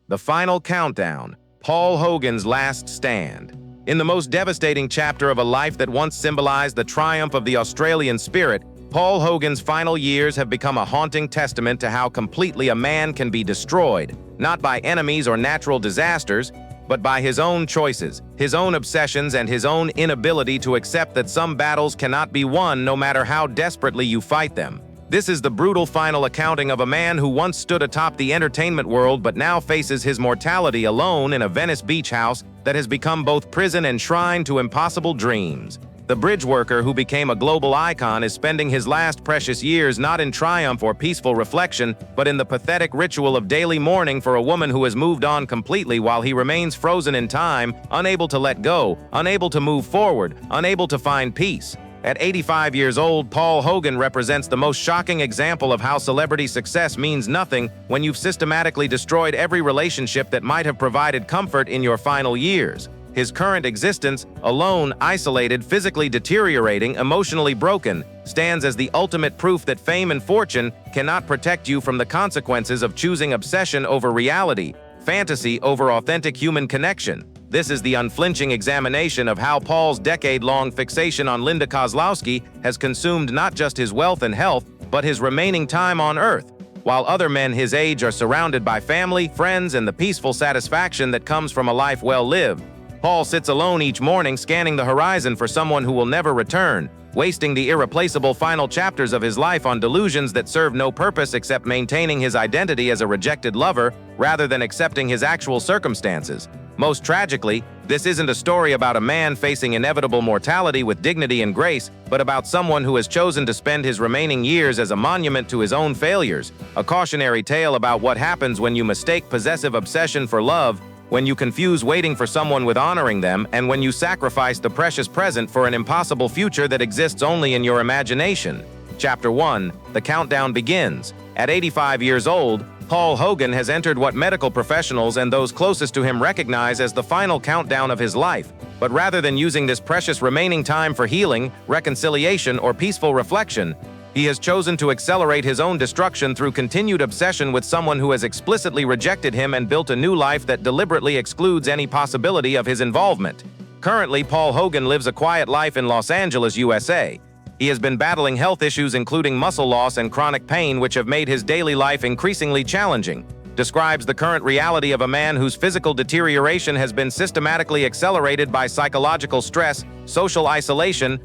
The Final Countdown, Paul Hogan's Last Stand. In the most devastating chapter of a life that once symbolized the triumph of the Australian spirit, Paul Hogan's final years have become a haunting testament to how completely a man can be destroyed, not by enemies or natural disasters, but by his own choices, his own obsessions, and his own inability to accept that some battles cannot be won no matter how desperately you fight them. This is the brutal final accounting of a man who once stood atop the entertainment world but now faces his mortality alone in a Venice Beach house that has become both prison and shrine to impossible dreams. The bridge worker who became a global icon is spending his last precious years not in triumph or peaceful reflection, but in the pathetic ritual of daily mourning for a woman who has moved on completely while he remains frozen in time, unable to let go, unable to move forward, unable to find peace. At 85 years old, Paul Hogan represents the most shocking example of how celebrity success means nothing when you've systematically destroyed every relationship that might have provided comfort in your final years. His current existence, alone, isolated, physically deteriorating, emotionally broken, stands as the ultimate proof that fame and fortune cannot protect you from the consequences of choosing obsession over reality, fantasy over authentic human connection. This is the unflinching examination of how Paul's decade-long fixation on Linda Kozlowski has consumed not just his wealth and health, but his remaining time on Earth. While other men his age are surrounded by family, friends, and the peaceful satisfaction that comes from a life well lived, Paul sits alone each morning scanning the horizon for someone who will never return, wasting the irreplaceable final chapters of his life on delusions that serve no purpose except maintaining his identity as a rejected lover rather than accepting his actual circumstances. Most tragically, this isn't a story about a man facing inevitable mortality with dignity and grace, but about someone who has chosen to spend his remaining years as a monument to his own failures, a cautionary tale about what happens when you mistake possessive obsession for love, when you confuse waiting for someone with honoring them, and when you sacrifice the precious present for an impossible future that exists only in your imagination. Chapter 1, The Countdown begins. At 85 years old, Paul Hogan has entered what medical professionals and those closest to him recognize as the final countdown of his life. But rather than using this precious remaining time for healing, reconciliation, or peaceful reflection, he has chosen to accelerate his own destruction through continued obsession with someone who has explicitly rejected him and built a new life that deliberately excludes any possibility of his involvement. Currently, Paul Hogan lives a quiet life in Los Angeles, USA. He has been battling health issues including muscle loss and chronic pain which have made his daily life increasingly challenging. Describes the current reality of a man whose physical deterioration has been systematically accelerated by psychological stress, social isolation,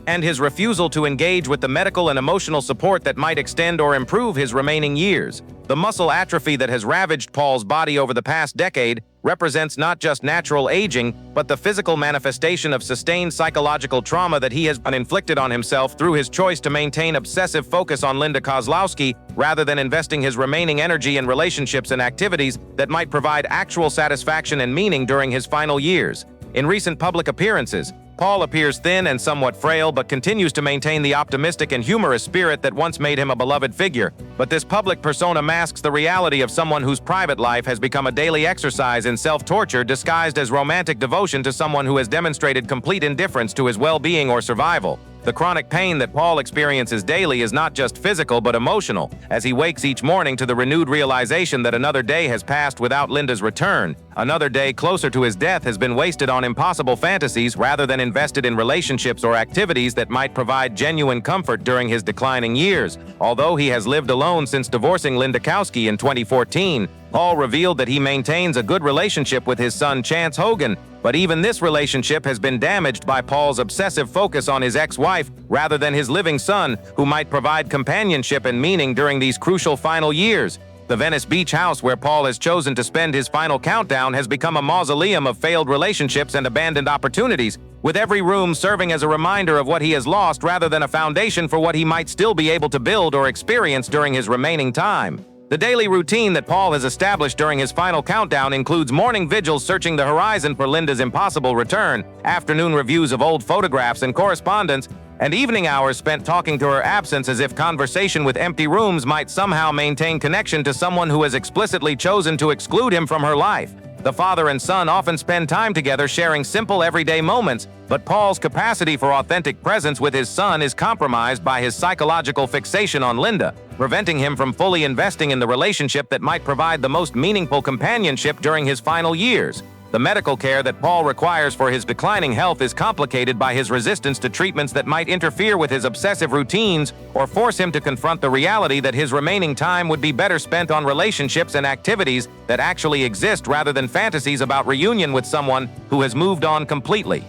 and his refusal to engage with the medical and emotional support that might extend or improve his remaining years. The muscle atrophy that has ravaged Paul's body over the past decade represents not just natural aging, but the physical manifestation of sustained psychological trauma that he has inflicted on himself through his choice to maintain obsessive focus on Linda Kozlowski rather than investing his remaining energy in relationships and activities that might provide actual satisfaction and meaning during his final years. In recent public appearances, Paul appears thin and somewhat frail but continues to maintain the optimistic and humorous spirit that once made him a beloved figure. But this public persona masks the reality of someone whose private life has become a daily exercise in self-torture disguised as romantic devotion to someone who has demonstrated complete indifference to his well-being or survival. The chronic pain that Paul experiences daily is not just physical but emotional, as he wakes each morning to the renewed realization that another day has passed without Linda's return. Another day closer to his death has been wasted on impossible fantasies rather than invested in relationships or activities that might provide genuine comfort during his declining years. Although he has lived alone since divorcing Linda Kozlowski in 2014, Paul revealed that he maintains a good relationship with his son Chance Hogan, but even this relationship has been damaged by Paul's obsessive focus on his ex-wife rather than his living son, who might provide companionship and meaning during these crucial final years. The Venice Beach house where Paul has chosen to spend his final countdown has become a mausoleum of failed relationships and abandoned opportunities, with every room serving as a reminder of what he has lost rather than a foundation for what he might still be able to build or experience during his remaining time. The daily routine that Paul has established during his final countdown includes morning vigils searching the horizon for Linda's impossible return, afternoon reviews of old photographs and correspondence, and evening hours spent talking to her absence as if conversation with empty rooms might somehow maintain connection to someone who has explicitly chosen to exclude him from her life. The father and son often spend time together sharing simple everyday moments, but Paul's capacity for authentic presence with his son is compromised by his psychological fixation on Linda, preventing him from fully investing in the relationship that might provide the most meaningful companionship during his final years. The medical care that Paul requires for his declining health is complicated by his resistance to treatments that might interfere with his obsessive routines or force him to confront the reality that his remaining time would be better spent on relationships and activities that actually exist rather than fantasies about reunion with someone who has moved on completely.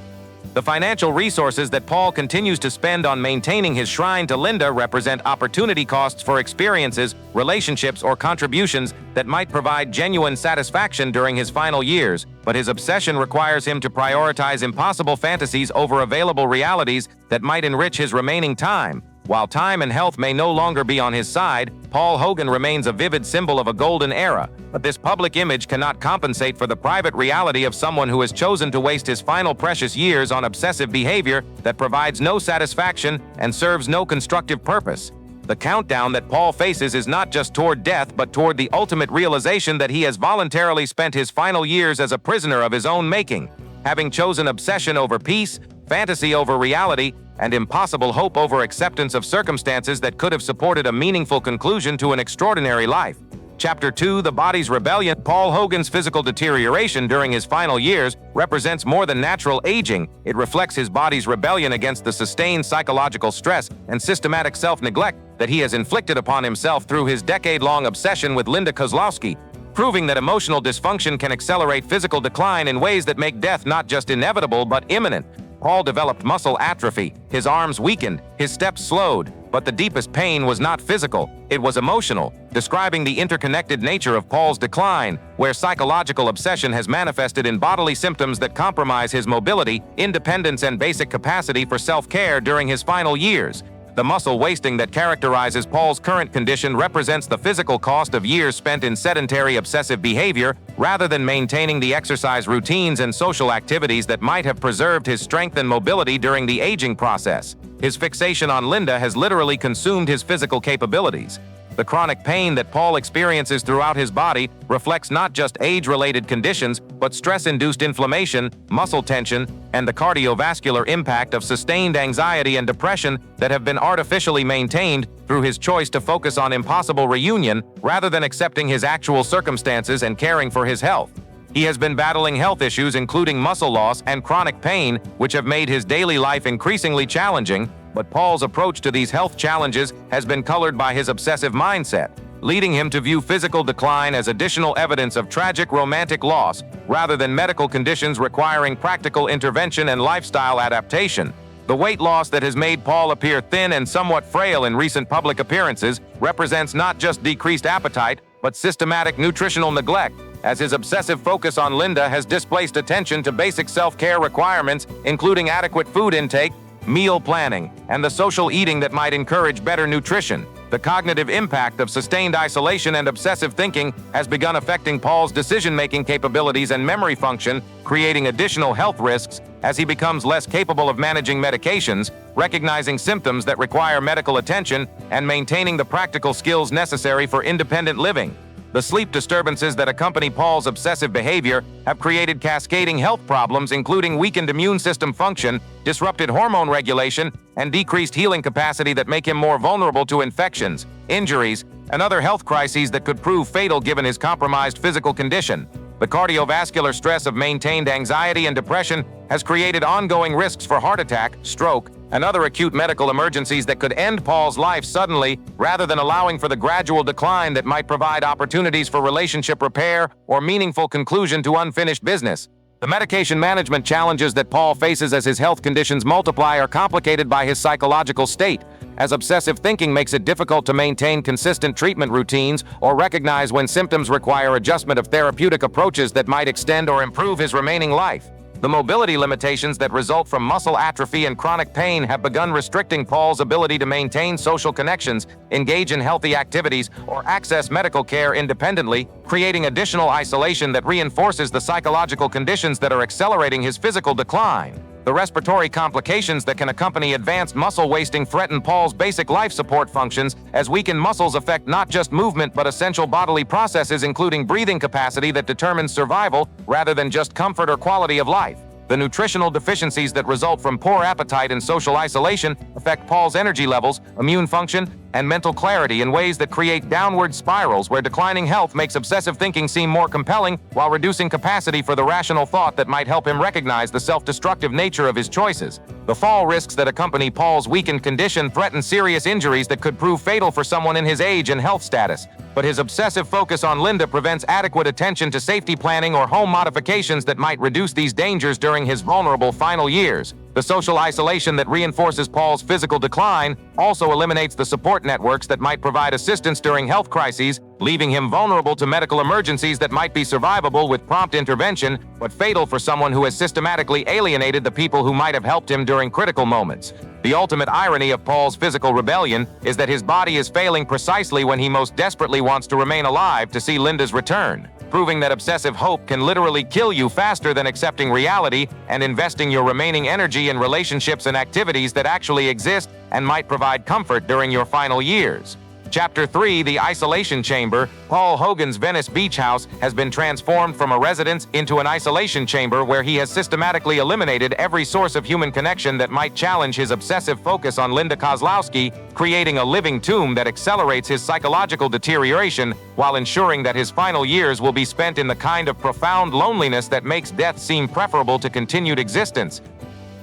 The financial resources that Paul continues to spend on maintaining his shrine to Linda represent opportunity costs for experiences, relationships, or contributions that might provide genuine satisfaction during his final years, but his obsession requires him to prioritize impossible fantasies over available realities that might enrich his remaining time. While time and health may no longer be on his side, Paul Hogan remains a vivid symbol of a golden era, but this public image cannot compensate for the private reality of someone who has chosen to waste his final precious years on obsessive behavior that provides no satisfaction and serves no constructive purpose. The countdown that Paul faces is not just toward death, but toward the ultimate realization that he has voluntarily spent his final years as a prisoner of his own making, having chosen obsession over peace, fantasy over reality, and impossible hope over acceptance of circumstances that could have supported a meaningful conclusion to an extraordinary life. Chapter 2, The Body's Rebellion. Paul Hogan's physical deterioration during his final years represents more than natural aging. It reflects his body's rebellion against the sustained psychological stress and systematic self-neglect that he has inflicted upon himself through his decade-long obsession with Linda Kozlowski, proving that emotional dysfunction can accelerate physical decline in ways that make death not just inevitable but imminent. Paul developed muscle atrophy, his arms weakened, his steps slowed, but the deepest pain was not physical, it was emotional, describing the interconnected nature of Paul's decline, where psychological obsession has manifested in bodily symptoms that compromise his mobility, independence, and basic capacity for self-care during his final years. The muscle wasting that characterizes Paul's current condition represents the physical cost of years spent in sedentary obsessive behavior rather than maintaining the exercise routines and social activities that might have preserved his strength and mobility during the aging process. His fixation on Linda has literally consumed his physical capabilities. The chronic pain that Paul experiences throughout his body reflects not just age-related conditions, but stress-induced inflammation, muscle tension, and the cardiovascular impact of sustained anxiety and depression that have been artificially maintained through his choice to focus on impossible reunion rather than accepting his actual circumstances and caring for his health. He has been battling health issues including muscle loss and chronic pain, which have made his daily life increasingly challenging, but Paul's approach to these health challenges has been colored by his obsessive mindset, leading him to view physical decline as additional evidence of tragic romantic loss rather than medical conditions requiring practical intervention and lifestyle adaptation. The weight loss that has made Paul appear thin and somewhat frail in recent public appearances represents not just decreased appetite, but systematic nutritional neglect, as his obsessive focus on Linda has displaced attention to basic self-care requirements, including adequate food intake, meal planning, and the social eating that might encourage better nutrition. The cognitive impact of sustained isolation and obsessive thinking has begun affecting Paul's decision-making capabilities and memory function, creating additional health risks as he becomes less capable of managing medications, recognizing symptoms that require medical attention, and maintaining the practical skills necessary for independent living. The sleep disturbances that accompany Paul's obsessive behavior have created cascading health problems, including weakened immune system function, disrupted hormone regulation, and decreased healing capacity that make him more vulnerable to infections, injuries, and other health crises that could prove fatal given his compromised physical condition. The cardiovascular stress of maintained anxiety and depression has created ongoing risks for heart attack, stroke, and other acute medical emergencies that could end Paul's life suddenly rather than allowing for the gradual decline that might provide opportunities for relationship repair or meaningful conclusion to unfinished business. The medication management challenges that Paul faces as his health conditions multiply are complicated by his psychological state, as obsessive thinking makes it difficult to maintain consistent treatment routines or recognize when symptoms require adjustment of therapeutic approaches that might extend or improve his remaining life. The mobility limitations that result from muscle atrophy and chronic pain have begun restricting Paul's ability to maintain social connections, engage in healthy activities, or access medical care independently, creating additional isolation that reinforces the psychological conditions that are accelerating his physical decline. The respiratory complications that can accompany advanced muscle wasting threaten Paul's basic life support functions, as weakened muscles affect not just movement but essential bodily processes including breathing capacity that determines survival rather than just comfort or quality of life. The nutritional deficiencies that result from poor appetite and social isolation affect Paul's energy levels, immune function, and mental clarity in ways that create downward spirals where declining health makes obsessive thinking seem more compelling while reducing capacity for the rational thought that might help him recognize the self-destructive nature of his choices. The fall risks that accompany Paul's weakened condition threaten serious injuries that could prove fatal for someone in his age and health status. But his obsessive focus on Linda prevents adequate attention to safety planning or home modifications that might reduce these dangers during his vulnerable final years. The social isolation that reinforces Paul's physical decline also eliminates the support networks that might provide assistance during health crises, leaving him vulnerable to medical emergencies that might be survivable with prompt intervention, but fatal for someone who has systematically alienated the people who might have helped him during critical moments. The ultimate irony of Paul's physical rebellion is that his body is failing precisely when he most desperately wants to remain alive to see Linda's return, proving that obsessive hope can literally kill you faster than accepting reality and investing your remaining energy in relationships and activities that actually exist and might provide comfort during your final years. Chapter 3, The Isolation Chamber. Paul Hogan's Venice Beach house has been transformed from a residence into an isolation chamber where he has systematically eliminated every source of human connection that might challenge his obsessive focus on Linda Kozlowski, creating a living tomb that accelerates his psychological deterioration while ensuring that his final years will be spent in the kind of profound loneliness that makes death seem preferable to continued existence.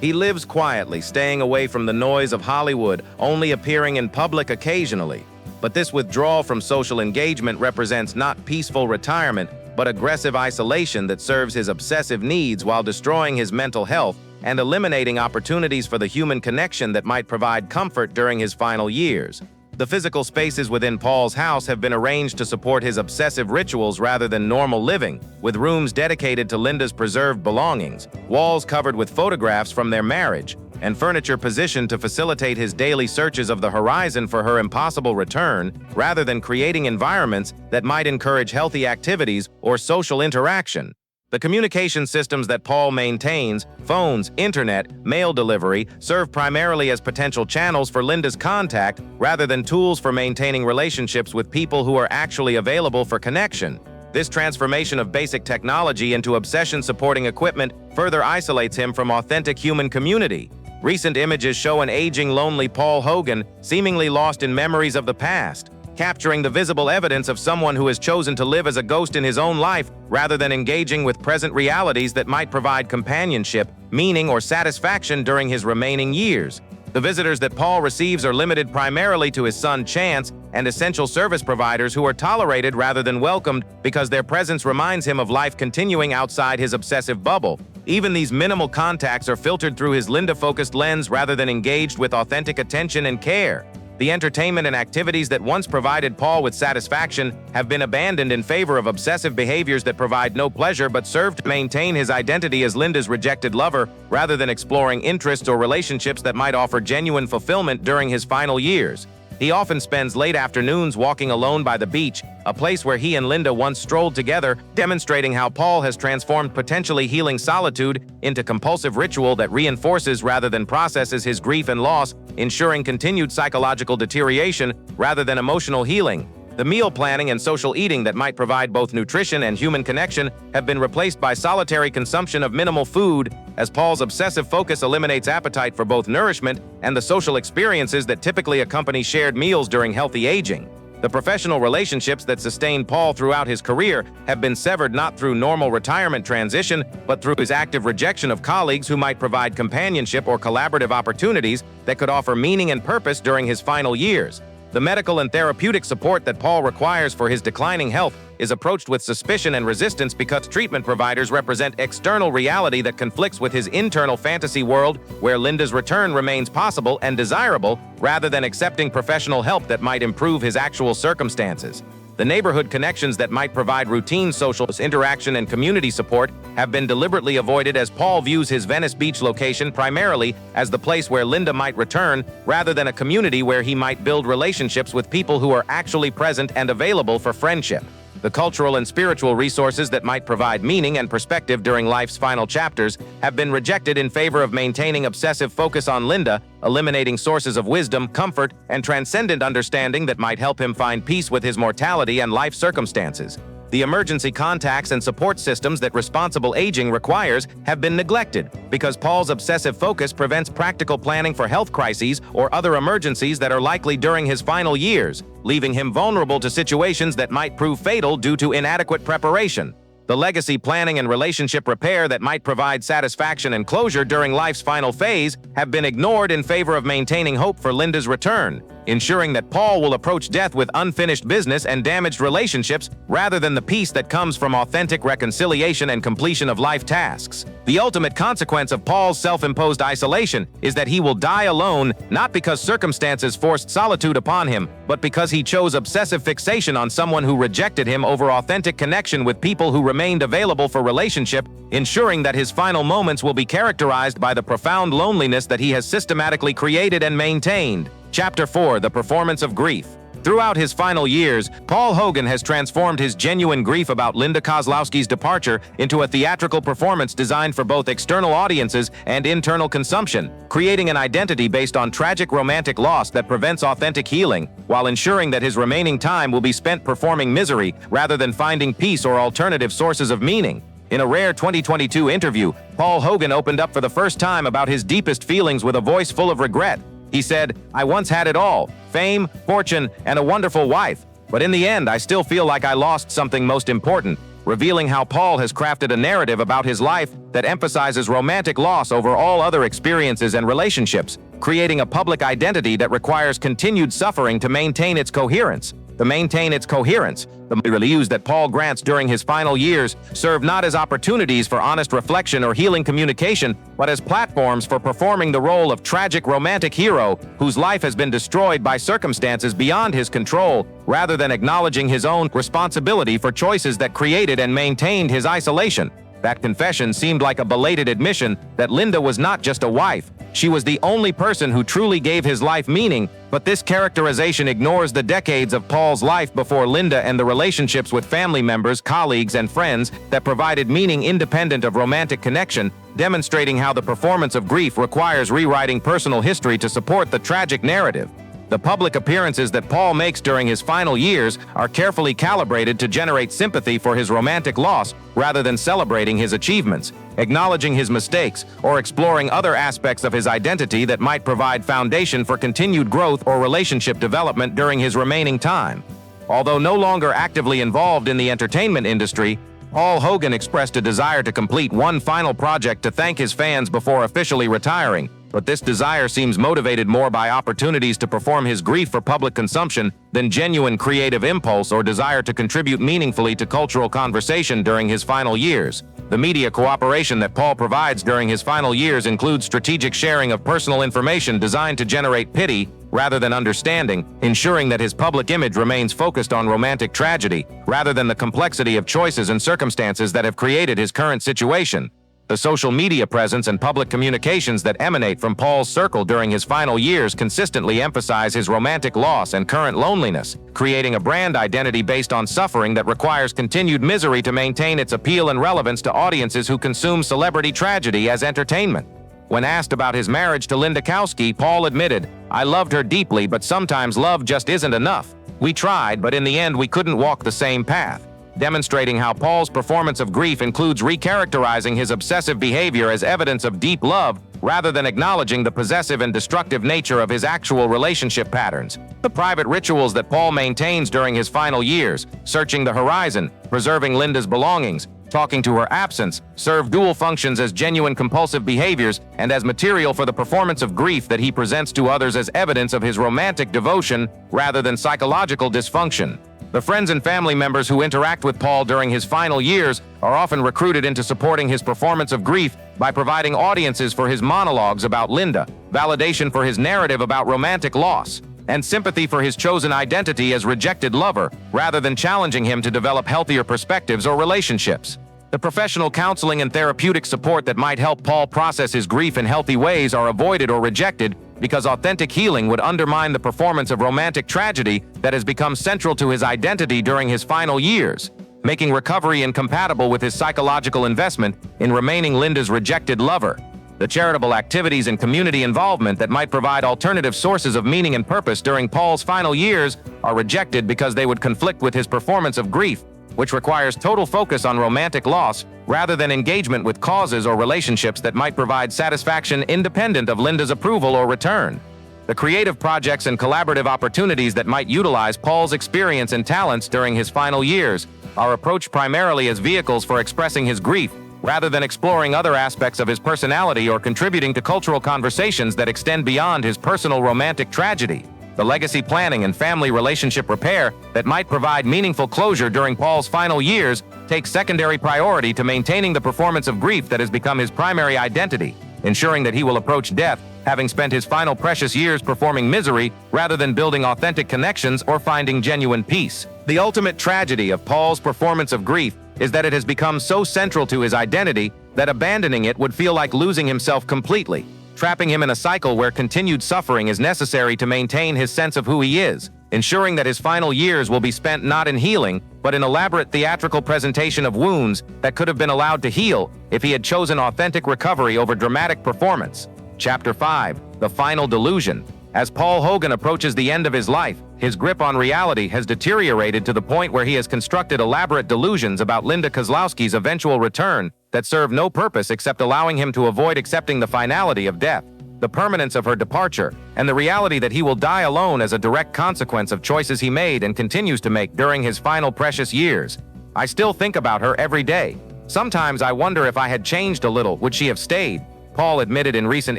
He lives quietly, staying away from the noise of Hollywood, only appearing in public occasionally. But this withdrawal from social engagement represents not peaceful retirement, but aggressive isolation that serves his obsessive needs while destroying his mental health and eliminating opportunities for the human connection that might provide comfort during his final years. The physical spaces within Paul's house have been arranged to support his obsessive rituals rather than normal living, with rooms dedicated to Linda's preserved belongings, walls covered with photographs from their marriage, and furniture positioned to facilitate his daily searches of the horizon for her impossible return, rather than creating environments that might encourage healthy activities or social interaction. The communication systems that Paul maintains, phones, internet, mail delivery, serve primarily as potential channels for Linda's contact rather than tools for maintaining relationships with people who are actually available for connection. This transformation of basic technology into obsession-supporting equipment further isolates him from authentic human community. Recent images show an aging, lonely Paul Hogan, seemingly lost in memories of the past, capturing the visible evidence of someone who has chosen to live as a ghost in his own life rather than engaging with present realities that might provide companionship, meaning, or satisfaction during his remaining years. The visitors that Paul receives are limited primarily to his son Chance and essential service providers who are tolerated rather than welcomed because their presence reminds him of life continuing outside his obsessive bubble. Even these minimal contacts are filtered through his Linda-focused lens rather than engaged with authentic attention and care. The entertainment and activities that once provided Paul with satisfaction have been abandoned in favor of obsessive behaviors that provide no pleasure but serve to maintain his identity as Linda's rejected lover, rather than exploring interests or relationships that might offer genuine fulfillment during his final years. He often spends late afternoons walking alone by the beach, a place where he and Linda once strolled together, demonstrating how Paul has transformed potentially healing solitude into compulsive ritual that reinforces rather than processes his grief and loss, ensuring continued psychological deterioration rather than emotional healing. The meal planning and social eating that might provide both nutrition and human connection have been replaced by solitary consumption of minimal food, as Paul's obsessive focus eliminates appetite for both nourishment and the social experiences that typically accompany shared meals during healthy aging. The professional relationships that sustained Paul throughout his career have been severed not through normal retirement transition, but through his active rejection of colleagues who might provide companionship or collaborative opportunities that could offer meaning and purpose during his final years. The medical and therapeutic support that Paul requires for his declining health is approached with suspicion and resistance because treatment providers represent external reality that conflicts with his internal fantasy world where Linda's return remains possible and desirable, rather than accepting professional help that might improve his actual circumstances. The neighborhood connections that might provide routine social interaction and community support have been deliberately avoided, as Paul views his Venice Beach location primarily as the place where Linda might return, rather than a community where he might build relationships with people who are actually present and available for friendship. The cultural and spiritual resources that might provide meaning and perspective during life's final chapters have been rejected in favor of maintaining obsessive focus on Linda, eliminating sources of wisdom, comfort, and transcendent understanding that might help him find peace with his mortality and life circumstances. The emergency contacts and support systems that responsible aging requires have been neglected because Paul's obsessive focus prevents practical planning for health crises or other emergencies that are likely during his final years, leaving him vulnerable to situations that might prove fatal due to inadequate preparation. The legacy planning and relationship repair that might provide satisfaction and closure during life's final phase have been ignored in favor of maintaining hope for Linda's return, ensuring that Paul will approach death with unfinished business and damaged relationships rather than the peace that comes from authentic reconciliation and completion of life tasks. The ultimate consequence of Paul's self-imposed isolation is that he will die alone, not because circumstances forced solitude upon him, but because he chose obsessive fixation on someone who rejected him over authentic connection with people who remained available for relationship, ensuring that his final moments will be characterized by the profound loneliness that he has systematically created and maintained. Chapter 4: The Performance of Grief. Throughout his final years, Paul Hogan has transformed his genuine grief about Linda Kozlowski's departure into a theatrical performance designed for both external audiences and internal consumption, creating an identity based on tragic romantic loss that prevents authentic healing, while ensuring that his remaining time will be spent performing misery rather than finding peace or alternative sources of meaning. In a rare 2022 interview, Paul Hogan opened up for the first time about his deepest feelings with a voice full of regret. He said, "I once had it all, fame, fortune, and a wonderful wife. But in the end, I still feel like I lost something most important," revealing how Paul has crafted a narrative about his life that emphasizes romantic loss over all other experiences and relationships, creating a public identity that requires continued suffering to maintain its coherence. The reviews that Paul grants during his final years serve not as opportunities for honest reflection or healing communication, but as platforms for performing the role of tragic romantic hero whose life has been destroyed by circumstances beyond his control, rather than acknowledging his own responsibility for choices that created and maintained his isolation. That confession seemed like a belated admission that Linda was not just a wife. She was the only person who truly gave his life meaning, but this characterization ignores the decades of Paul's life before Linda and the relationships with family members, colleagues, and friends that provided meaning independent of romantic connection, demonstrating how the performance of grief requires rewriting personal history to support the tragic narrative. The public appearances that Paul makes during his final years are carefully calibrated to generate sympathy for his romantic loss rather than celebrating his achievements, acknowledging his mistakes, or exploring other aspects of his identity that might provide foundation for continued growth or relationship development during his remaining time. Although no longer actively involved in the entertainment industry, Paul Hogan expressed a desire to complete one final project to thank his fans before officially retiring, but this desire seems motivated more by opportunities to perform his grief for public consumption than genuine creative impulse or desire to contribute meaningfully to cultural conversation during his final years. The media cooperation that Paul provides during his final years includes strategic sharing of personal information designed to generate pity rather than understanding, ensuring that his public image remains focused on romantic tragedy rather than the complexity of choices and circumstances that have created his current situation. The social media presence and public communications that emanate from Paul's circle during his final years consistently emphasize his romantic loss and current loneliness, creating a brand identity based on suffering that requires continued misery to maintain its appeal and relevance to audiences who consume celebrity tragedy as entertainment. When asked about his marriage to Linda Kozlowski, Paul admitted, "I loved her deeply, but sometimes love just isn't enough. We tried, but in the end we couldn't walk the same path," demonstrating how Paul's performance of grief includes recharacterizing his obsessive behavior as evidence of deep love rather than acknowledging the possessive and destructive nature of his actual relationship patterns. The private rituals that Paul maintains during his final years, searching the horizon, preserving Linda's belongings, talking to her absence, serve dual functions as genuine compulsive behaviors and as material for the performance of grief that he presents to others as evidence of his romantic devotion rather than psychological dysfunction. The friends and family members who interact with Paul during his final years are often recruited into supporting his performance of grief by providing audiences for his monologues about Linda, validation for his narrative about romantic loss, and sympathy for his chosen identity as rejected lover, rather than challenging him to develop healthier perspectives or relationships. The professional counseling and therapeutic support that might help Paul process his grief in healthy ways are avoided or rejected because authentic healing would undermine the performance of romantic tragedy that has become central to his identity during his final years, making recovery incompatible with his psychological investment in remaining Linda's rejected lover. The charitable activities and community involvement that might provide alternative sources of meaning and purpose during Paul's final years are rejected because they would conflict with his performance of grief, which requires total focus on romantic loss rather than engagement with causes or relationships that might provide satisfaction independent of Linda's approval or return. The creative projects and collaborative opportunities that might utilize Paul's experience and talents during his final years are approached primarily as vehicles for expressing his grief, rather than exploring other aspects of his personality or contributing to cultural conversations that extend beyond his personal romantic tragedy. The legacy planning and family relationship repair that might provide meaningful closure during Paul's final years take secondary priority to maintaining the performance of grief that has become his primary identity, ensuring that he will approach death having spent his final precious years performing misery rather than building authentic connections or finding genuine peace. The ultimate tragedy of Paul's performance of grief is that it has become so central to his identity that abandoning it would feel like losing himself completely, trapping him in a cycle where continued suffering is necessary to maintain his sense of who he is, ensuring that his final years will be spent not in healing, but in elaborate theatrical presentation of wounds that could have been allowed to heal if he had chosen authentic recovery over dramatic performance. Chapter 5: The Final Delusion. As Paul Hogan approaches the end of his life, his grip on reality has deteriorated to the point where he has constructed elaborate delusions about Linda Kozlowski's eventual return that serve no purpose except allowing him to avoid accepting the finality of death, the permanence of her departure, and the reality that he will die alone as a direct consequence of choices he made and continues to make during his final precious years. I still think about her every day. Sometimes I wonder if I had changed a little, would she have stayed? Paul admitted in recent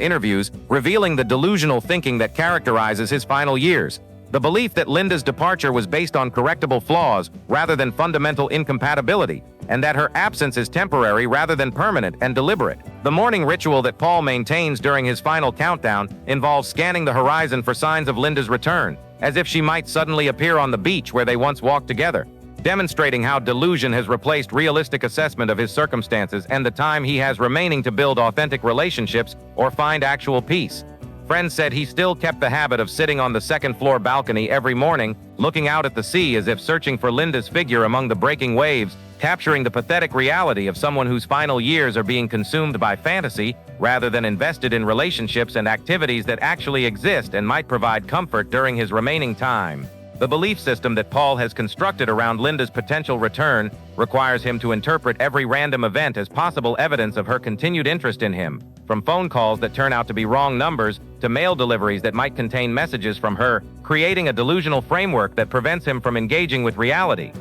interviews, revealing the delusional thinking that characterizes his final years. The belief that Linda's departure was based on correctable flaws rather than fundamental incompatibility, and that her absence is temporary rather than permanent and deliberate. The morning ritual that Paul maintains during his final countdown involves scanning the horizon for signs of Linda's return, as if she might suddenly appear on the beach where they once walked together, demonstrating how delusion has replaced realistic assessment of his circumstances and the time he has remaining to build authentic relationships or find actual peace. Friends said he still kept the habit of sitting on the second-floor balcony every morning, looking out at the sea as if searching for Linda's figure among the breaking waves, capturing the pathetic reality of someone whose final years are being consumed by fantasy rather than invested in relationships and activities that actually exist and might provide comfort during his remaining time. The belief system that Paul has constructed around Linda's potential return requires him to interpret every random event as possible evidence of her continued interest in him, from phone calls that turn out to be wrong numbers to mail deliveries that might contain messages from her, creating a delusional framework that prevents him from engaging with reality.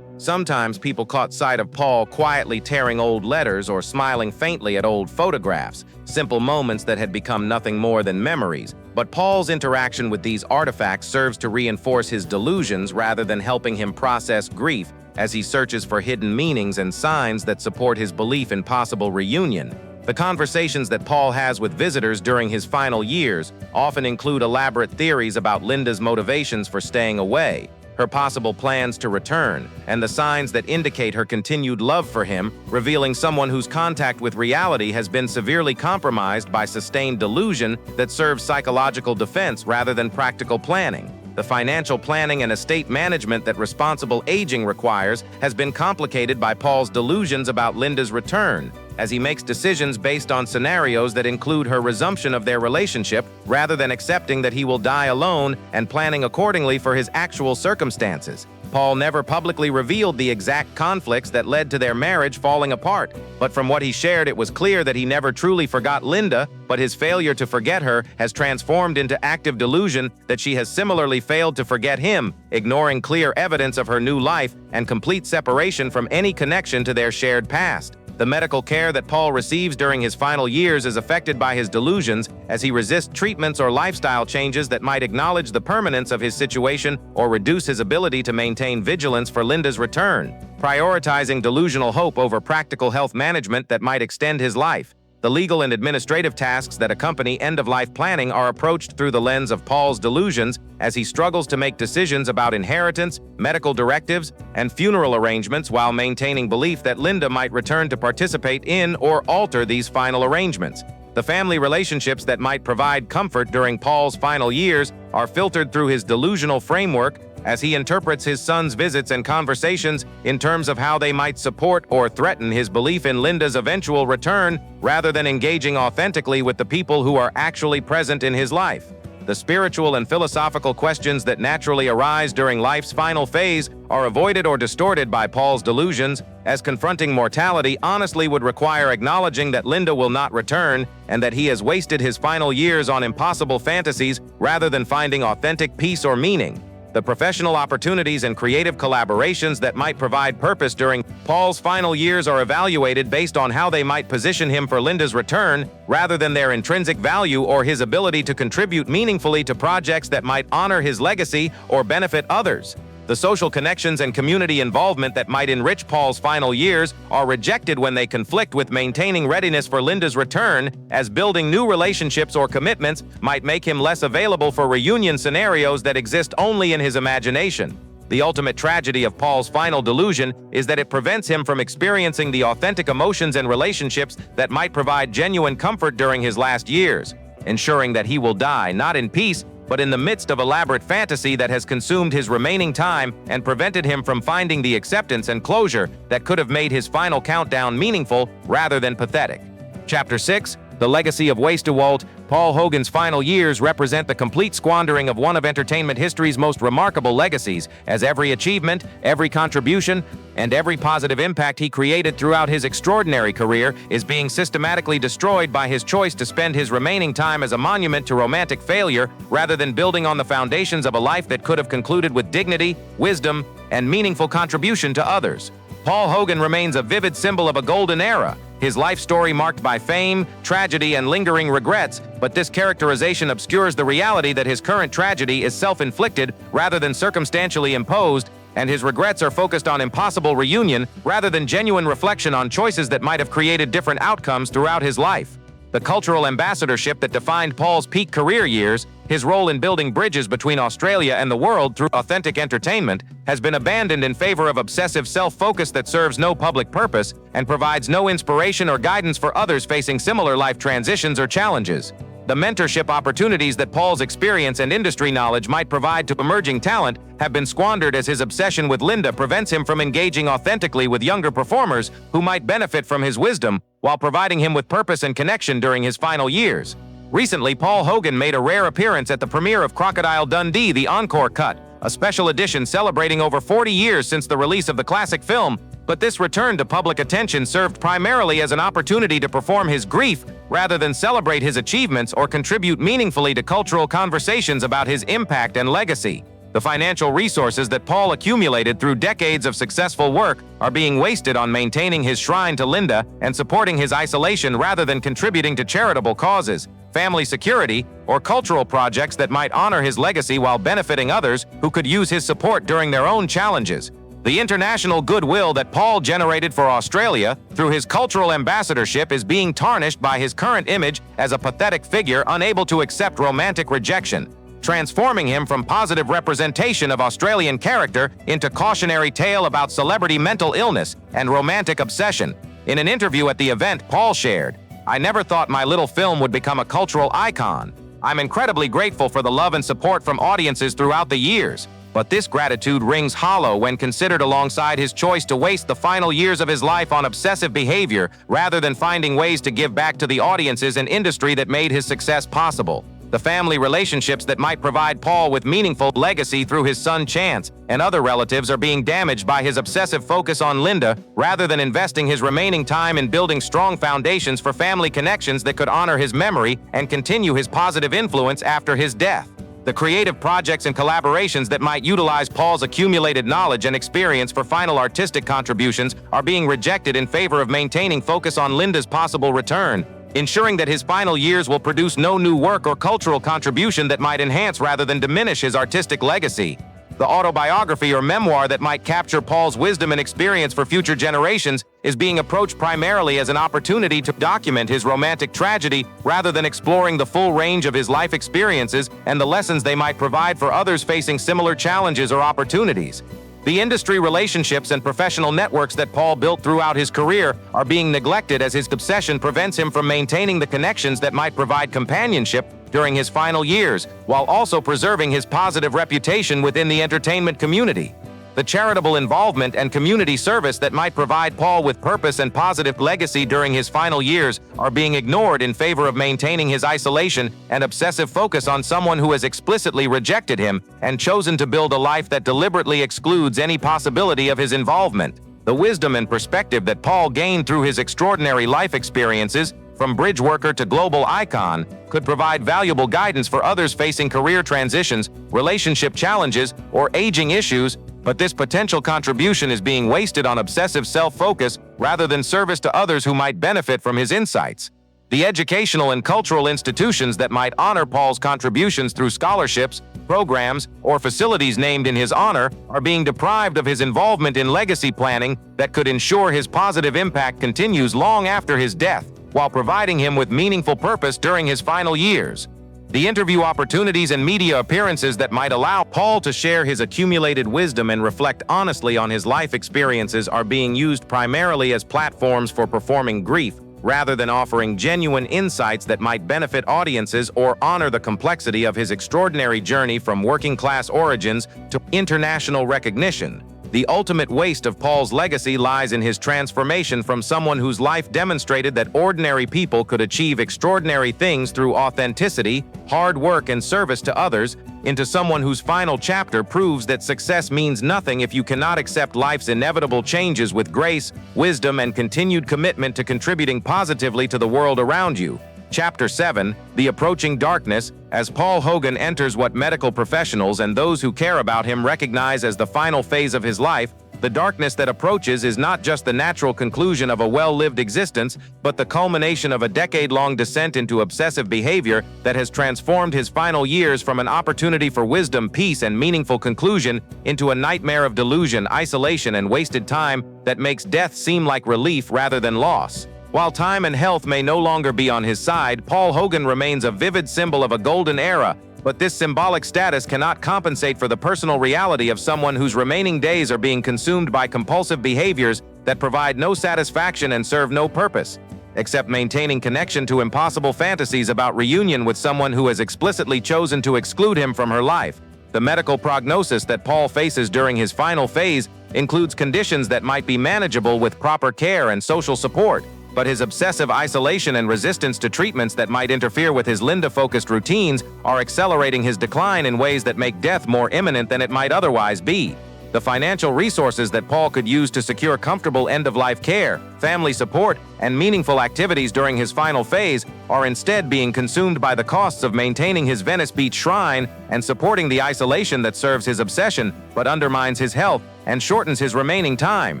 Sometimes people caught sight of Paul quietly tearing old letters or smiling faintly at old photographs, simple moments that had become nothing more than memories. But Paul's interaction with these artifacts serves to reinforce his delusions rather than helping him process grief as he searches for hidden meanings and signs that support his belief in possible reunion. The conversations that Paul has with visitors during his final years often include elaborate theories about Linda's motivations for staying away, her possible plans to return, and the signs that indicate her continued love for him, revealing someone whose contact with reality has been severely compromised by sustained delusion that serves psychological defense rather than practical planning. The financial planning and estate management that responsible aging requires has been complicated by Paul's delusions about Linda's return, as he makes decisions based on scenarios that include her resumption of their relationship rather than accepting that he will die alone and planning accordingly for his actual circumstances. Paul never publicly revealed the exact conflicts that led to their marriage falling apart, but from what he shared, it was clear that he never truly forgot Linda, but his failure to forget her has transformed into active delusion that she has similarly failed to forget him, ignoring clear evidence of her new life and complete separation from any connection to their shared past. The medical care that Paul receives during his final years is affected by his delusions as he resists treatments or lifestyle changes that might acknowledge the permanence of his situation or reduce his ability to maintain vigilance for Linda's return, prioritizing delusional hope over practical health management that might extend his life. The legal and administrative tasks that accompany end-of-life planning are approached through the lens of Paul's delusions as he struggles to make decisions about inheritance, medical directives, and funeral arrangements while maintaining belief that Linda might return to participate in or alter these final arrangements. The family relationships that might provide comfort during Paul's final years are filtered through his delusional framework as he interprets his son's visits and conversations in terms of how they might support or threaten his belief in Linda's eventual return rather than engaging authentically with the people who are actually present in his life. The spiritual and philosophical questions that naturally arise during life's final phase are avoided or distorted by Paul's delusions, as confronting mortality honestly would require acknowledging that Linda will not return and that he has wasted his final years on impossible fantasies rather than finding authentic peace or meaning. The professional opportunities and creative collaborations that might provide purpose during Paul's final years are evaluated based on how they might position him for Linda's return, rather than their intrinsic value or his ability to contribute meaningfully to projects that might honor his legacy or benefit others. The social connections and community involvement that might enrich Paul's final years are rejected when they conflict with maintaining readiness for Linda's return, as building new relationships or commitments might make him less available for reunion scenarios that exist only in his imagination. The ultimate tragedy of Paul's final delusion is that it prevents him from experiencing the authentic emotions and relationships that might provide genuine comfort during his last years, ensuring that he will die not in peace, but in the midst of elaborate fantasy that has consumed his remaining time and prevented him from finding the acceptance and closure that could have made his final countdown meaningful rather than pathetic. Chapter 6, The Legacy of Wastewalt. Paul Hogan's final years represent the complete squandering of one of entertainment history's most remarkable legacies, as every achievement, every contribution, and every positive impact he created throughout his extraordinary career is being systematically destroyed by his choice to spend his remaining time as a monument to romantic failure rather than building on the foundations of a life that could have concluded with dignity, wisdom, and meaningful contribution to others. Paul Hogan remains a vivid symbol of a golden era, his life story marked by fame, tragedy, and lingering regrets, but this characterization obscures the reality that his current tragedy is self-inflicted rather than circumstantially imposed, and his regrets are focused on impossible reunion rather than genuine reflection on choices that might have created different outcomes throughout his life. The cultural ambassadorship that defined Paul's peak career years, his role in building bridges between Australia and the world through authentic entertainment, has been abandoned in favor of obsessive self-focus that serves no public purpose and provides no inspiration or guidance for others facing similar life transitions or challenges. The mentorship opportunities that Paul's experience and industry knowledge might provide to emerging talent have been squandered as his obsession with Linda prevents him from engaging authentically with younger performers who might benefit from his wisdom while providing him with purpose and connection during his final years. Recently, Paul Hogan made a rare appearance at the premiere of Crocodile Dundee, the Encore Cut, a special edition celebrating over 40 years since the release of the classic film, but this return to public attention served primarily as an opportunity to perform his grief rather than celebrate his achievements or contribute meaningfully to cultural conversations about his impact and legacy. The financial resources that Paul accumulated through decades of successful work are being wasted on maintaining his shrine to Linda and supporting his isolation rather than contributing to charitable causes, family security, or cultural projects that might honor his legacy while benefiting others who could use his support during their own challenges. The international goodwill that Paul generated for Australia through his cultural ambassadorship is being tarnished by his current image as a pathetic figure unable to accept romantic rejection, transforming him from positive representation of Australian character into cautionary tale about celebrity mental illness and romantic obsession. In an interview at the event, Paul shared, "I never thought my little film would become a cultural icon. I'm incredibly grateful for the love and support from audiences throughout the years. But this gratitude rings hollow when considered alongside his choice to waste the final years of his life on obsessive behavior rather than finding ways to give back to the audiences and industry that made his success possible. The family relationships that might provide Paul with meaningful legacy through his son Chance and other relatives are being damaged by his obsessive focus on Linda rather than investing his remaining time in building strong foundations for family connections that could honor his memory and continue his positive influence after his death. The creative projects and collaborations that might utilize Paul's accumulated knowledge and experience for final artistic contributions are being rejected in favor of maintaining focus on Linda's possible return, ensuring that his final years will produce no new work or cultural contribution that might enhance rather than diminish his artistic legacy. The autobiography or memoir that might capture Paul's wisdom and experience for future generations is being approached primarily as an opportunity to document his romantic tragedy rather than exploring the full range of his life experiences and the lessons they might provide for others facing similar challenges or opportunities. The industry relationships and professional networks that Paul built throughout his career are being neglected as his obsession prevents him from maintaining the connections that might provide companionship during his final years, while also preserving his positive reputation within the entertainment community. The charitable involvement and community service that might provide Paul with purpose and positive legacy during his final years are being ignored in favor of maintaining his isolation and obsessive focus on someone who has explicitly rejected him and chosen to build a life that deliberately excludes any possibility of his involvement. The wisdom and perspective that Paul gained through his extraordinary life experiences, from bridge worker to global icon, could provide valuable guidance for others facing career transitions, relationship challenges, or aging issues, but this potential contribution is being wasted on obsessive self-focus rather than service to others who might benefit from his insights. The educational and cultural institutions that might honor Paul's contributions through scholarships, programs, or facilities named in his honor are being deprived of his involvement in legacy planning that could ensure his positive impact continues long after his death, while providing him with meaningful purpose during his final years. The interview opportunities and media appearances that might allow Paul to share his accumulated wisdom and reflect honestly on his life experiences are being used primarily as platforms for performing grief, rather than offering genuine insights that might benefit audiences or honor the complexity of his extraordinary journey from working-class origins to international recognition. The ultimate waste of Paul's legacy lies in his transformation from someone whose life demonstrated that ordinary people could achieve extraordinary things through authenticity, hard work, and service to others, into someone whose final chapter proves that success means nothing if you cannot accept life's inevitable changes with grace, wisdom, and continued commitment to contributing positively to the world around you. Chapter 7, The Approaching Darkness, as Paul Hogan enters what medical professionals and those who care about him recognize as the final phase of his life. The darkness that approaches is not just the natural conclusion of a well-lived existence, but the culmination of a decade-long descent into obsessive behavior that has transformed his final years from an opportunity for wisdom, peace, and meaningful conclusion into a nightmare of delusion, isolation, and wasted time that makes death seem like relief rather than loss. While time and health may no longer be on his side, Paul Hogan remains a vivid symbol of a golden era, but this symbolic status cannot compensate for the personal reality of someone whose remaining days are being consumed by compulsive behaviors that provide no satisfaction and serve no purpose, except maintaining connection to impossible fantasies about reunion with someone who has explicitly chosen to exclude him from her life. The medical prognosis that Paul faces during his final phase includes conditions that might be manageable with proper care and social support, but his obsessive isolation and resistance to treatments that might interfere with his Linda-focused routines are accelerating his decline in ways that make death more imminent than it might otherwise be. The financial resources that Paul could use to secure comfortable end-of-life care, family support, and meaningful activities during his final phase are instead being consumed by the costs of maintaining his Venice Beach shrine and supporting the isolation that serves his obsession but undermines his health and shortens his remaining time.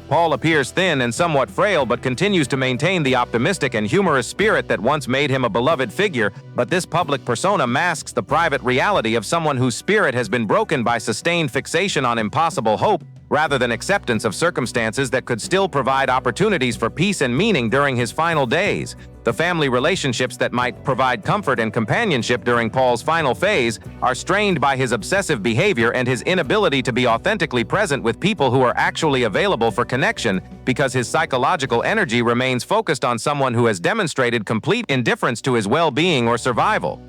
Paul appears thin and somewhat frail but continues to maintain the optimistic and humorous spirit that once made him a beloved figure, but this public persona masks the private reality of someone whose spirit has been broken by sustained fixation on impossible hope rather than acceptance of circumstances that could still provide opportunities for peace and meaning during his final days. The family relationships that might provide comfort and companionship during Paul's final phase are strained by his obsessive behavior and his inability to be authentically present with people who are actually available for connection because his psychological energy remains focused on someone who has demonstrated complete indifference to his well-being or survival.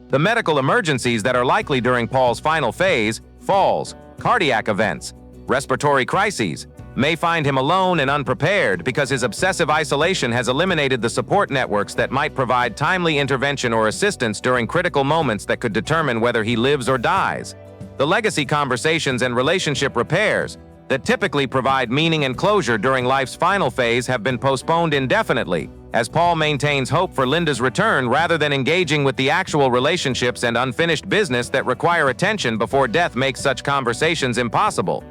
The medical emergencies that are likely during Paul's final phase, falls, cardiac events, respiratory crises, may find him alone and unprepared because his obsessive isolation has eliminated the support networks that might provide timely intervention or assistance during critical moments that could determine whether he lives or dies. The legacy conversations and relationship repairs that typically provide meaning and closure during life's final phase have been postponed indefinitely, as Paul maintains hope for Linda's return rather than engaging with the actual relationships and unfinished business that require attention before death makes such conversations impossible.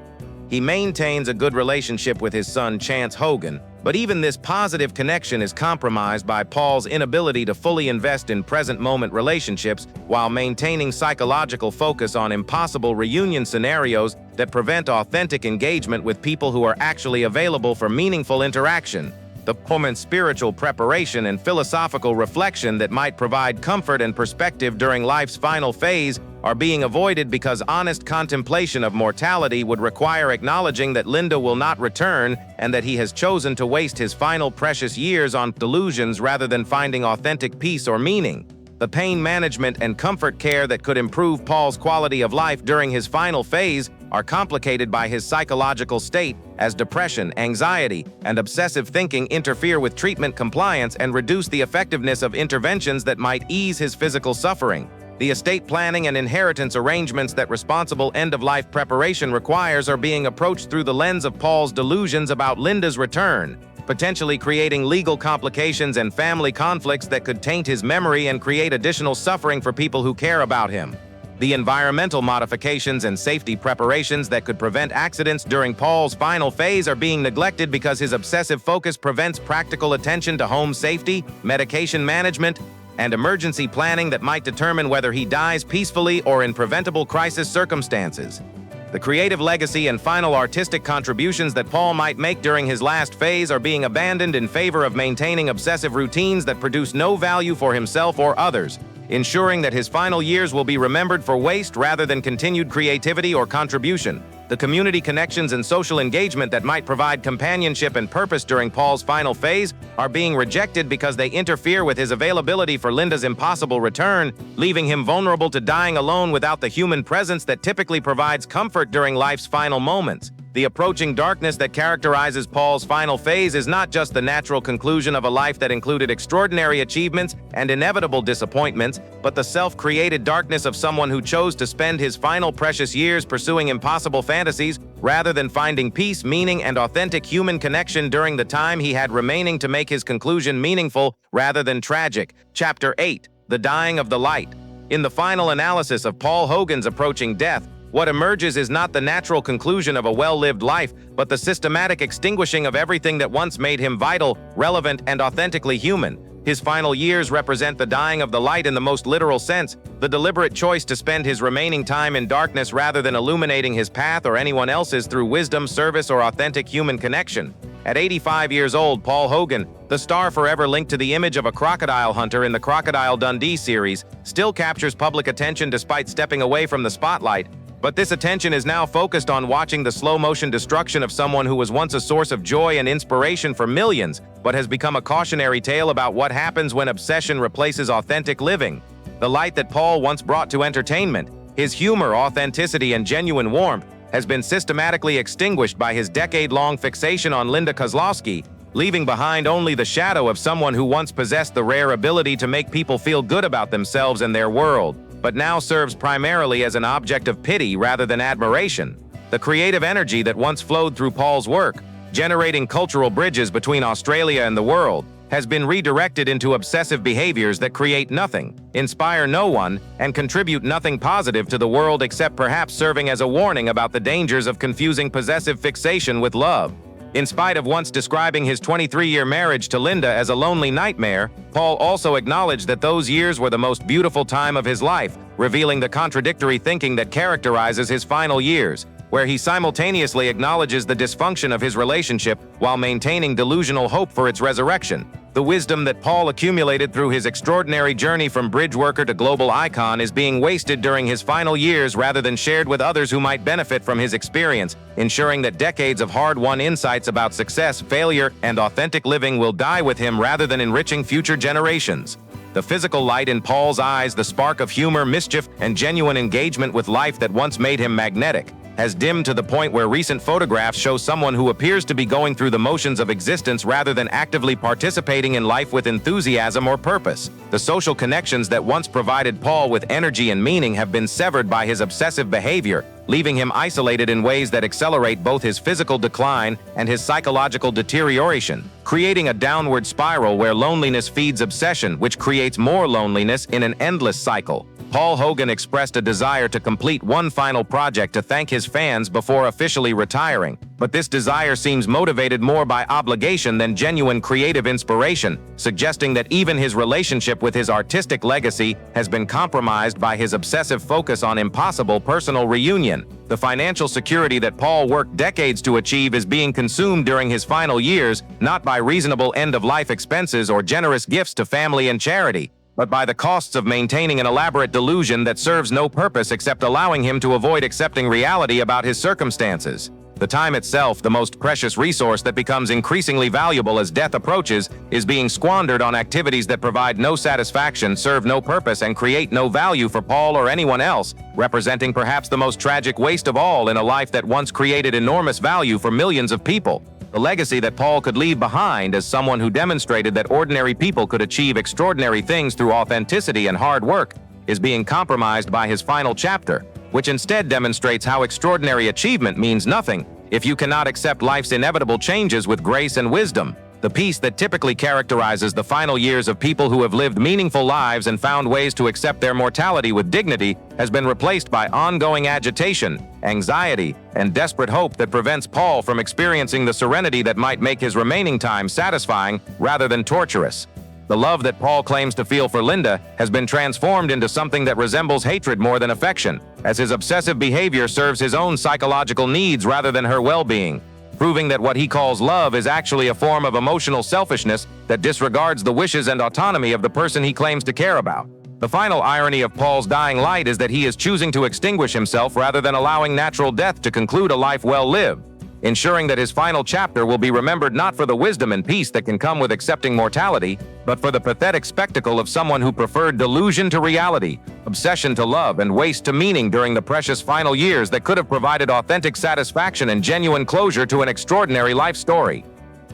He maintains a good relationship with his son Chance Hogan, but even this positive connection is compromised by Paul's inability to fully invest in present-moment relationships while maintaining psychological focus on impossible reunion scenarios that prevent authentic engagement with people who are actually available for meaningful interaction. The moment's spiritual preparation and philosophical reflection that might provide comfort and perspective during life's final phase are being avoided because honest contemplation of mortality would require acknowledging that Linda will not return and that he has chosen to waste his final precious years on delusions rather than finding authentic peace or meaning. The pain management and comfort care that could improve Paul's quality of life during his final phase are complicated by his psychological state, as depression, anxiety, and obsessive thinking interfere with treatment compliance and reduce the effectiveness of interventions that might ease his physical suffering. The estate planning and inheritance arrangements that responsible end-of-life preparation requires are being approached through the lens of Paul's delusions about Linda's return, potentially creating legal complications and family conflicts that could taint his memory and create additional suffering for people who care about him. The environmental modifications and safety preparations that could prevent accidents during Paul's final phase are being neglected because his obsessive focus prevents practical attention to home safety, medication management, and emergency planning that might determine whether he dies peacefully or in preventable crisis circumstances. The creative legacy and final artistic contributions that Paul might make during his last phase are being abandoned in favor of maintaining obsessive routines that produce no value for himself or others, ensuring that his final years will be remembered for waste rather than continued creativity or contribution. The community connections and social engagement that might provide companionship and purpose during Paul's final phase are being rejected because they interfere with his availability for Linda's impossible return, leaving him vulnerable to dying alone without the human presence that typically provides comfort during life's final moments. The approaching darkness that characterizes Paul's final phase is not just the natural conclusion of a life that included extraordinary achievements and inevitable disappointments, but the self-created darkness of someone who chose to spend his final precious years pursuing impossible fantasies rather than finding peace, meaning, and authentic human connection during the time he had remaining to make his conclusion meaningful rather than tragic. Chapter 8: The Dying of the Light. In the final analysis of Paul Hogan's approaching death, what emerges is not the natural conclusion of a well-lived life, but the systematic extinguishing of everything that once made him vital, relevant, and authentically human. His final years represent the dying of the light in the most literal sense, the deliberate choice to spend his remaining time in darkness rather than illuminating his path or anyone else's through wisdom, service, or authentic human connection. At 85 years old, Paul Hogan, the star forever linked to the image of a crocodile hunter in the Crocodile Dundee series, still captures public attention despite stepping away from the spotlight. But this attention is now focused on watching the slow-motion destruction of someone who was once a source of joy and inspiration for millions, but has become a cautionary tale about what happens when obsession replaces authentic living. The light that Paul once brought to entertainment, his humor, authenticity, and genuine warmth, has been systematically extinguished by his decade-long fixation on Linda Kozlowski, leaving behind only the shadow of someone who once possessed the rare ability to make people feel good about themselves and their world, but now serves primarily as an object of pity rather than admiration. The creative energy that once flowed through Paul's work, generating cultural bridges between Australia and the world, has been redirected into obsessive behaviors that create nothing, inspire no one, and contribute nothing positive to the world except perhaps serving as a warning about the dangers of confusing possessive fixation with love. In spite of once describing his 23-year marriage to Linda as a lonely nightmare, Paul also acknowledged that those years were the most beautiful time of his life, revealing the contradictory thinking that characterizes his final years, where he simultaneously acknowledges the dysfunction of his relationship while maintaining delusional hope for its resurrection. The wisdom that Paul accumulated through his extraordinary journey from bridge worker to global icon is being wasted during his final years rather than shared with others who might benefit from his experience, ensuring that decades of hard-won insights about success, failure, and authentic living will die with him rather than enriching future generations. The physical light in Paul's eyes, the spark of humor, mischief, and genuine engagement with life that once made him magnetic, has dimmed to the point where recent photographs show someone who appears to be going through the motions of existence rather than actively participating in life with enthusiasm or purpose. The social connections that once provided Paul with energy and meaning have been severed by his obsessive behavior, leaving him isolated in ways that accelerate both his physical decline and his psychological deterioration, creating a downward spiral where loneliness feeds obsession, which creates more loneliness in an endless cycle. Paul Hogan expressed a desire to complete one final project to thank his fans before officially retiring, but this desire seems motivated more by obligation than genuine creative inspiration, suggesting that even his relationship with his artistic legacy has been compromised by his obsessive focus on impossible personal reunion. The financial security that Paul worked decades to achieve is being consumed during his final years, not by reasonable end-of-life expenses or generous gifts to family and charity, but by the costs of maintaining an elaborate delusion that serves no purpose except allowing him to avoid accepting reality about his circumstances. The time itself, the most precious resource that becomes increasingly valuable as death approaches, is being squandered on activities that provide no satisfaction, serve no purpose, and create no value for Paul or anyone else, representing perhaps the most tragic waste of all in a life that once created enormous value for millions of people. The legacy that Paul could leave behind as someone who demonstrated that ordinary people could achieve extraordinary things through authenticity and hard work is being compromised by his final chapter, which instead demonstrates how extraordinary achievement means nothing if you cannot accept life's inevitable changes with grace and wisdom. The peace that typically characterizes the final years of people who have lived meaningful lives and found ways to accept their mortality with dignity has been replaced by ongoing agitation, anxiety, and desperate hope that prevents Paul from experiencing the serenity that might make his remaining time satisfying rather than torturous. The love that Paul claims to feel for Linda has been transformed into something that resembles hatred more than affection, as his obsessive behavior serves his own psychological needs rather than her well-being, proving that what he calls love is actually a form of emotional selfishness that disregards the wishes and autonomy of the person he claims to care about. The final irony of Paul's dying light is that he is choosing to extinguish himself rather than allowing natural death to conclude a life well lived, ensuring that his final chapter will be remembered not for the wisdom and peace that can come with accepting mortality, but for the pathetic spectacle of someone who preferred delusion to reality, obsession to love, and waste to meaning during the precious final years that could have provided authentic satisfaction and genuine closure to an extraordinary life story.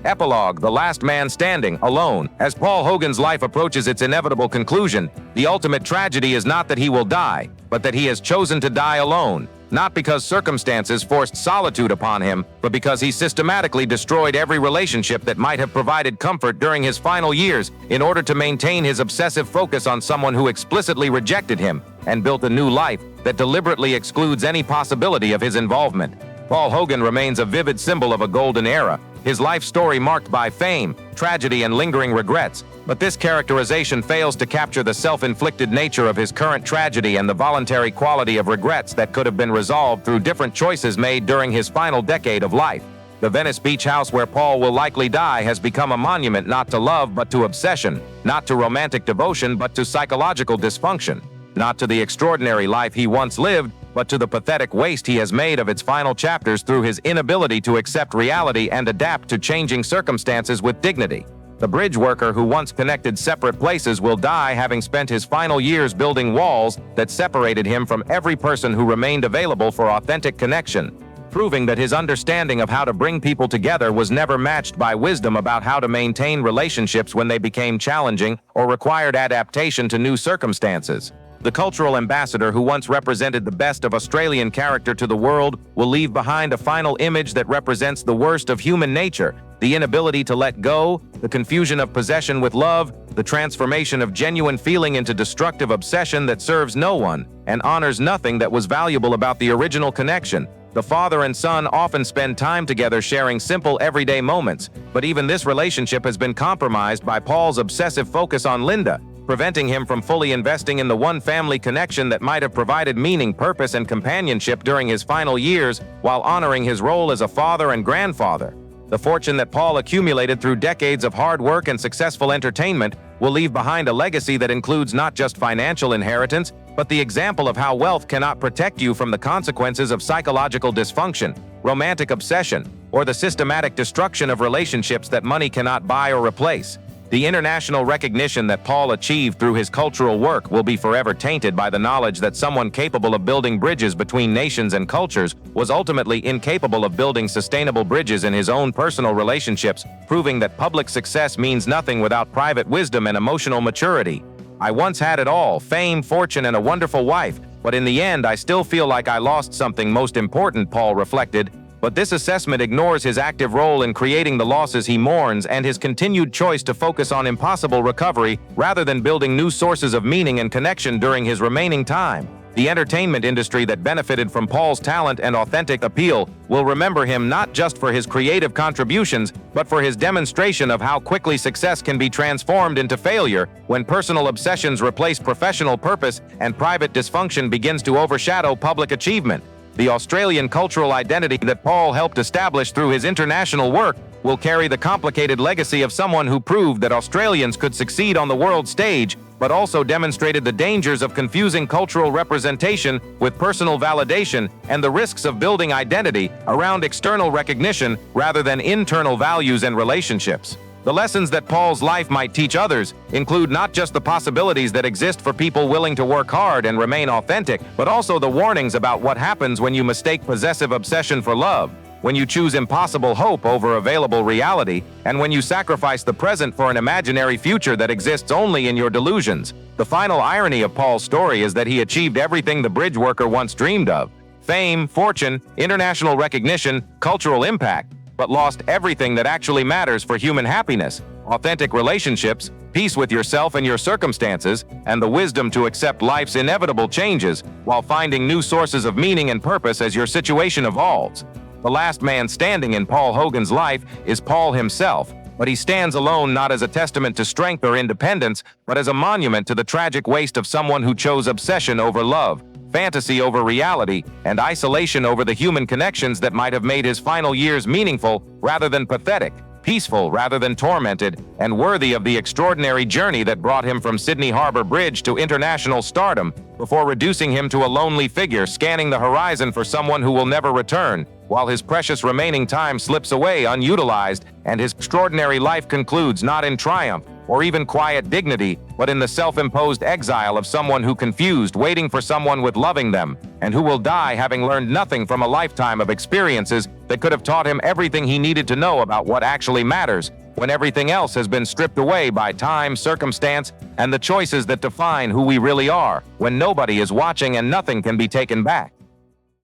Epilogue: The Last Man Standing, Alone. As Paul Hogan's life approaches its inevitable conclusion, the ultimate tragedy is not that he will die, but that he has chosen to die alone. Not because circumstances forced solitude upon him, but because he systematically destroyed every relationship that might have provided comfort during his final years in order to maintain his obsessive focus on someone who explicitly rejected him and built a new life that deliberately excludes any possibility of his involvement. Paul Hogan remains a vivid symbol of a golden era, his life story marked by fame, tragedy, and lingering regrets, but this characterization fails to capture the self-inflicted nature of his current tragedy and the voluntary quality of regrets that could have been resolved through different choices made during his final decade of life. The Venice Beach house where Paul will likely die has become a monument not to love but to obsession, not to romantic devotion but to psychological dysfunction, not to the extraordinary life he once lived, but to the pathetic waste he has made of its final chapters through his inability to accept reality and adapt to changing circumstances with dignity. The bridge worker who once connected separate places will die having spent his final years building walls that separated him from every person who remained available for authentic connection, proving that his understanding of how to bring people together was never matched by wisdom about how to maintain relationships when they became challenging or required adaptation to new circumstances. The cultural ambassador who once represented the best of Australian character to the world will leave behind a final image that represents the worst of human nature: the inability to let go, the confusion of possession with love, the transformation of genuine feeling into destructive obsession that serves no one and honors nothing that was valuable about the original connection. The father and son often spend time together sharing simple everyday moments, but even this relationship has been compromised by Paul's obsessive focus on Linda, preventing him from fully investing in the one family connection that might have provided meaning, purpose, and companionship during his final years while honoring his role as a father and grandfather. The fortune that Paul accumulated through decades of hard work and successful entertainment will leave behind a legacy that includes not just financial inheritance, but the example of how wealth cannot protect you from the consequences of psychological dysfunction, romantic obsession, or the systematic destruction of relationships that money cannot buy or replace. The international recognition that Paul achieved through his cultural work will be forever tainted by the knowledge that someone capable of building bridges between nations and cultures was ultimately incapable of building sustainable bridges in his own personal relationships, proving that public success means nothing without private wisdom and emotional maturity. I once had it all: fame, fortune, and a wonderful wife, but in the end I still feel like I lost something most important, Paul reflected. But this assessment ignores his active role in creating the losses he mourns and his continued choice to focus on impossible recovery rather than building new sources of meaning and connection during his remaining time. The entertainment industry that benefited from Paul's talent and authentic appeal will remember him not just for his creative contributions, but for his demonstration of how quickly success can be transformed into failure when personal obsessions replace professional purpose and private dysfunction begins to overshadow public achievement. The Australian cultural identity that Paul helped establish through his international work will carry the complicated legacy of someone who proved that Australians could succeed on the world stage, but also demonstrated the dangers of confusing cultural representation with personal validation and the risks of building identity around external recognition rather than internal values and relationships. The lessons that Paul's life might teach others include not just the possibilities that exist for people willing to work hard and remain authentic, but also the warnings about what happens when you mistake possessive obsession for love, when you choose impossible hope over available reality, and when you sacrifice the present for an imaginary future that exists only in your delusions. The final irony of Paul's story is that he achieved everything the bridge worker once dreamed of: fame, fortune, international recognition, cultural impact, but lost everything that actually matters for human happiness: authentic relationships, peace with yourself and your circumstances, and the wisdom to accept life's inevitable changes while finding new sources of meaning and purpose as your situation evolves. The last man standing in Paul Hogan's life is Paul himself, but he stands alone not as a testament to strength or independence, but as a monument to the tragic waste of someone who chose obsession over love, fantasy over reality, and isolation over the human connections that might have made his final years meaningful rather than pathetic, peaceful rather than tormented, and worthy of the extraordinary journey that brought him from Sydney Harbour Bridge to international stardom, before reducing him to a lonely figure scanning the horizon for someone who will never return, while his precious remaining time slips away unutilized and his extraordinary life concludes not in triumph or even quiet dignity, but in the self-imposed exile of someone who confused, waiting for someone with loving them, and who will die having learned nothing from a lifetime of experiences that could have taught him everything he needed to know about what actually matters, when everything else has been stripped away by time, circumstance, and the choices that define who we really are, when nobody is watching and nothing can be taken back.